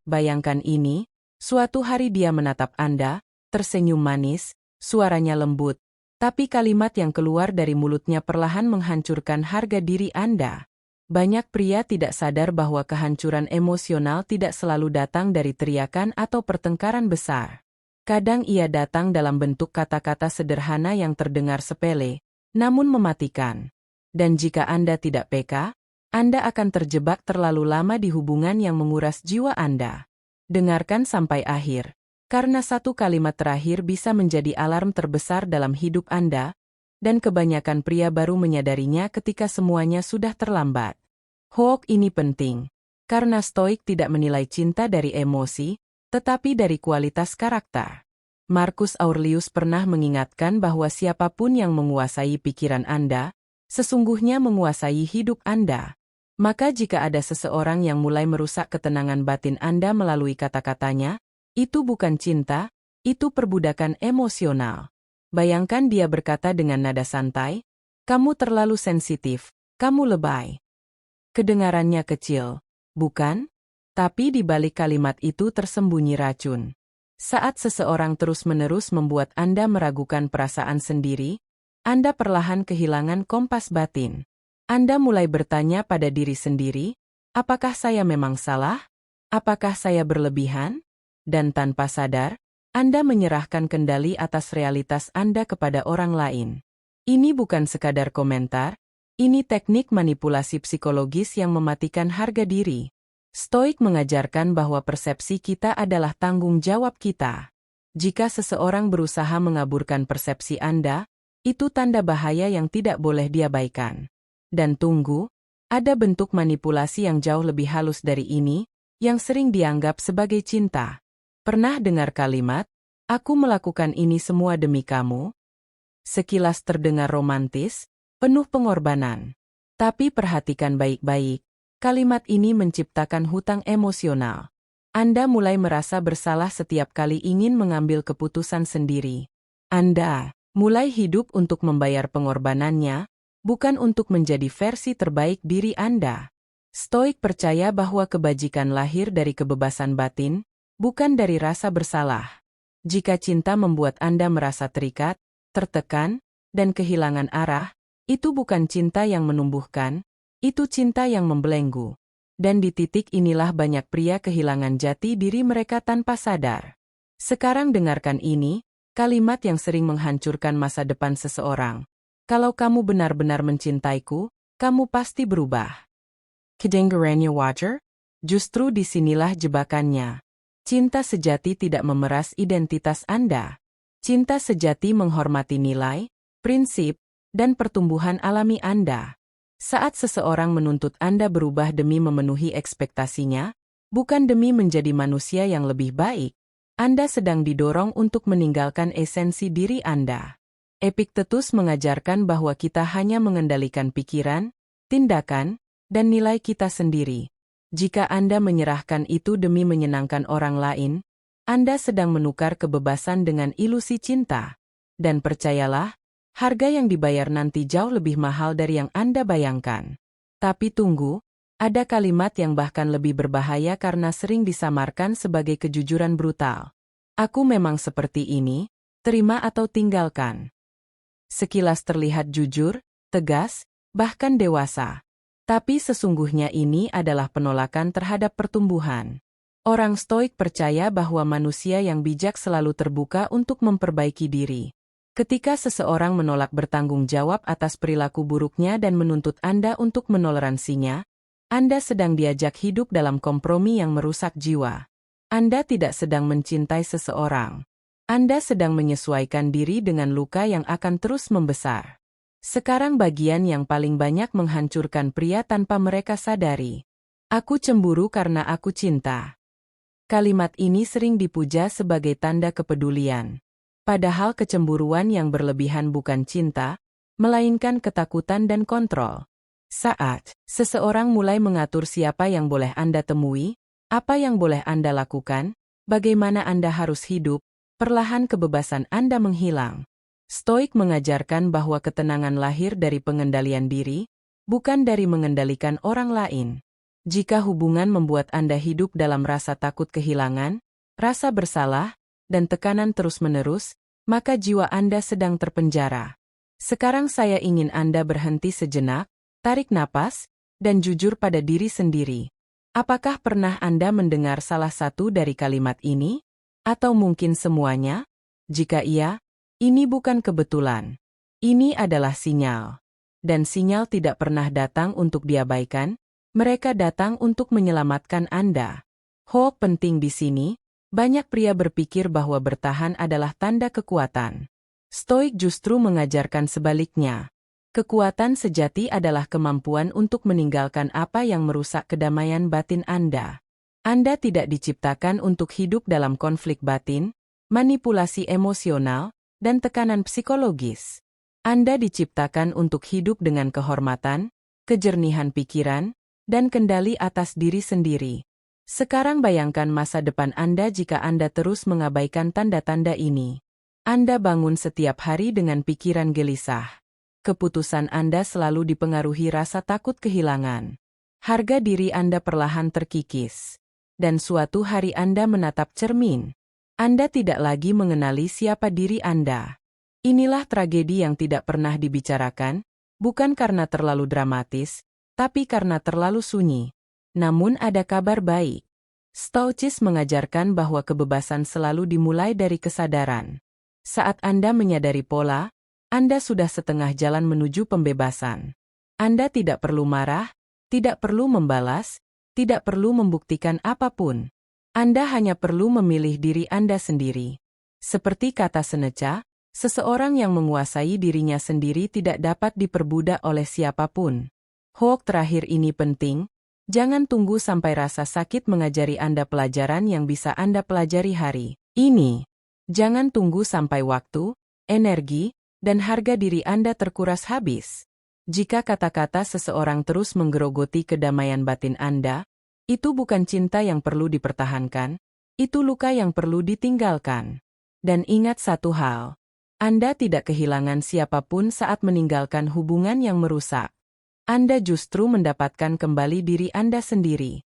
Bayangkan ini, suatu hari dia menatap Anda, tersenyum manis, suaranya lembut, tapi kalimat yang keluar dari mulutnya perlahan menghancurkan harga diri Anda. Banyak pria tidak sadar bahwa kehancuran emosional tidak selalu datang dari teriakan atau pertengkaran besar. Kadang ia datang dalam bentuk kata-kata sederhana yang terdengar sepele, namun mematikan. Dan jika Anda tidak peka, Anda akan terjebak terlalu lama di hubungan yang menguras jiwa Anda. Dengarkan sampai akhir, karena satu kalimat terakhir bisa menjadi alarm terbesar dalam hidup Anda, dan kebanyakan pria baru menyadarinya ketika semuanya sudah terlambat. Hoax ini penting, karena Stoik tidak menilai cinta dari emosi, tetapi dari kualitas karakter. Marcus Aurelius pernah mengingatkan bahwa siapapun yang menguasai pikiran Anda, sesungguhnya menguasai hidup Anda. Maka jika ada seseorang yang mulai merusak ketenangan batin Anda melalui kata-katanya, itu bukan cinta, itu perbudakan emosional. Bayangkan dia berkata dengan nada santai, "Kamu terlalu sensitif, kamu lebay." Kedengarannya kecil, bukan? Tapi di balik kalimat itu tersembunyi racun. Saat seseorang terus-menerus membuat Anda meragukan perasaan sendiri, Anda perlahan kehilangan kompas batin. Anda mulai bertanya pada diri sendiri, apakah saya memang salah? Apakah saya berlebihan? Dan tanpa sadar, Anda menyerahkan kendali atas realitas Anda kepada orang lain. Ini bukan sekadar komentar, ini teknik manipulasi psikologis yang mematikan harga diri. Stoik mengajarkan bahwa persepsi kita adalah tanggung jawab kita. Jika seseorang berusaha mengaburkan persepsi Anda, itu tanda bahaya yang tidak boleh diabaikan. Dan tunggu, ada bentuk manipulasi yang jauh lebih halus dari ini, yang sering dianggap sebagai cinta. Pernah dengar kalimat, "Aku melakukan ini semua demi kamu"? Sekilas terdengar romantis, penuh pengorbanan. Tapi perhatikan baik-baik, kalimat ini menciptakan hutang emosional. Anda mulai merasa bersalah setiap kali ingin mengambil keputusan sendiri. Anda mulai hidup untuk membayar pengorbanannya, bukan untuk menjadi versi terbaik diri Anda. Stoik percaya bahwa kebajikan lahir dari kebebasan batin, bukan dari rasa bersalah. Jika cinta membuat Anda merasa terikat, tertekan, dan kehilangan arah, itu bukan cinta yang menumbuhkan, itu cinta yang membelenggu. Dan di titik inilah banyak pria kehilangan jati diri mereka tanpa sadar. Sekarang dengarkan ini, kalimat yang sering menghancurkan masa depan seseorang. Kalau kamu benar-benar mencintaiku, kamu pasti berubah. Kedengarannya wajar? Justru disinilah jebakannya. Cinta sejati tidak memeras identitas Anda. Cinta sejati menghormati nilai, prinsip, dan pertumbuhan alami Anda. Saat seseorang menuntut Anda berubah demi memenuhi ekspektasinya, bukan demi menjadi manusia yang lebih baik, Anda sedang didorong untuk meninggalkan esensi diri Anda. Epictetus mengajarkan bahwa kita hanya mengendalikan pikiran, tindakan, dan nilai kita sendiri. Jika Anda menyerahkan itu demi menyenangkan orang lain, Anda sedang menukar kebebasan dengan ilusi cinta. Dan percayalah, harga yang dibayar nanti jauh lebih mahal dari yang Anda bayangkan. Tapi tunggu, ada kalimat yang bahkan lebih berbahaya karena sering disamarkan sebagai kejujuran brutal. "Aku memang seperti ini, terima atau tinggalkan." Sekilas terlihat jujur, tegas, bahkan dewasa. Tapi sesungguhnya ini adalah penolakan terhadap pertumbuhan. Orang Stoik percaya bahwa manusia yang bijak selalu terbuka untuk memperbaiki diri. Ketika seseorang menolak bertanggung jawab atas perilaku buruknya dan menuntut Anda untuk menoleransinya, Anda sedang diajak hidup dalam kompromi yang merusak jiwa. Anda tidak sedang mencintai seseorang. Anda sedang menyesuaikan diri dengan luka yang akan terus membesar. Sekarang bagian yang paling banyak menghancurkan pria tanpa mereka sadari. "Aku cemburu karena aku cinta." Kalimat ini sering dipuja sebagai tanda kepedulian. Padahal kecemburuan yang berlebihan bukan cinta, melainkan ketakutan dan kontrol. Saat seseorang mulai mengatur siapa yang boleh Anda temui, apa yang boleh Anda lakukan, bagaimana Anda harus hidup, perlahan kebebasan Anda menghilang. Stoik mengajarkan bahwa ketenangan lahir dari pengendalian diri, bukan dari mengendalikan orang lain. Jika hubungan membuat Anda hidup dalam rasa takut kehilangan, rasa bersalah, dan tekanan terus-menerus, maka jiwa Anda sedang terpenjara. Sekarang saya ingin Anda berhenti sejenak, tarik napas, dan jujur pada diri sendiri. Apakah pernah Anda mendengar salah satu dari kalimat ini? Atau mungkin semuanya? Jika iya, ini bukan kebetulan. Ini adalah sinyal. Dan sinyal tidak pernah datang untuk diabaikan, mereka datang untuk menyelamatkan Anda. Penting di sini, banyak pria berpikir bahwa bertahan adalah tanda kekuatan. Stoik justru mengajarkan sebaliknya. Kekuatan sejati adalah kemampuan untuk meninggalkan apa yang merusak kedamaian batin Anda. Anda tidak diciptakan untuk hidup dalam konflik batin, manipulasi emosional, dan tekanan psikologis. Anda diciptakan untuk hidup dengan kehormatan, kejernihan pikiran, dan kendali atas diri sendiri. Sekarang bayangkan masa depan Anda jika Anda terus mengabaikan tanda-tanda ini. Anda bangun setiap hari dengan pikiran gelisah. Keputusan Anda selalu dipengaruhi rasa takut kehilangan. Harga diri Anda perlahan terkikis. Dan suatu hari Anda menatap cermin. Anda tidak lagi mengenali siapa diri Anda. Inilah tragedi yang tidak pernah dibicarakan, bukan karena terlalu dramatis, tapi karena terlalu sunyi. Namun ada kabar baik. Stoicis mengajarkan bahwa kebebasan selalu dimulai dari kesadaran. Saat Anda menyadari pola, Anda sudah setengah jalan menuju pembebasan. Anda tidak perlu marah, tidak perlu membalas, tidak perlu membuktikan apapun. Anda hanya perlu memilih diri Anda sendiri. Seperti kata Seneca, seseorang yang menguasai dirinya sendiri tidak dapat diperbudak oleh siapapun. Terakhir ini penting, jangan tunggu sampai rasa sakit mengajari Anda pelajaran yang bisa Anda pelajari hari ini. Jangan tunggu sampai waktu, energi, dan harga diri Anda terkuras habis. Jika kata-kata seseorang terus menggerogoti kedamaian batin Anda, itu bukan cinta yang perlu dipertahankan, itu luka yang perlu ditinggalkan. Dan ingat satu hal, Anda tidak kehilangan siapapun saat meninggalkan hubungan yang merusak. Anda justru mendapatkan kembali diri Anda sendiri.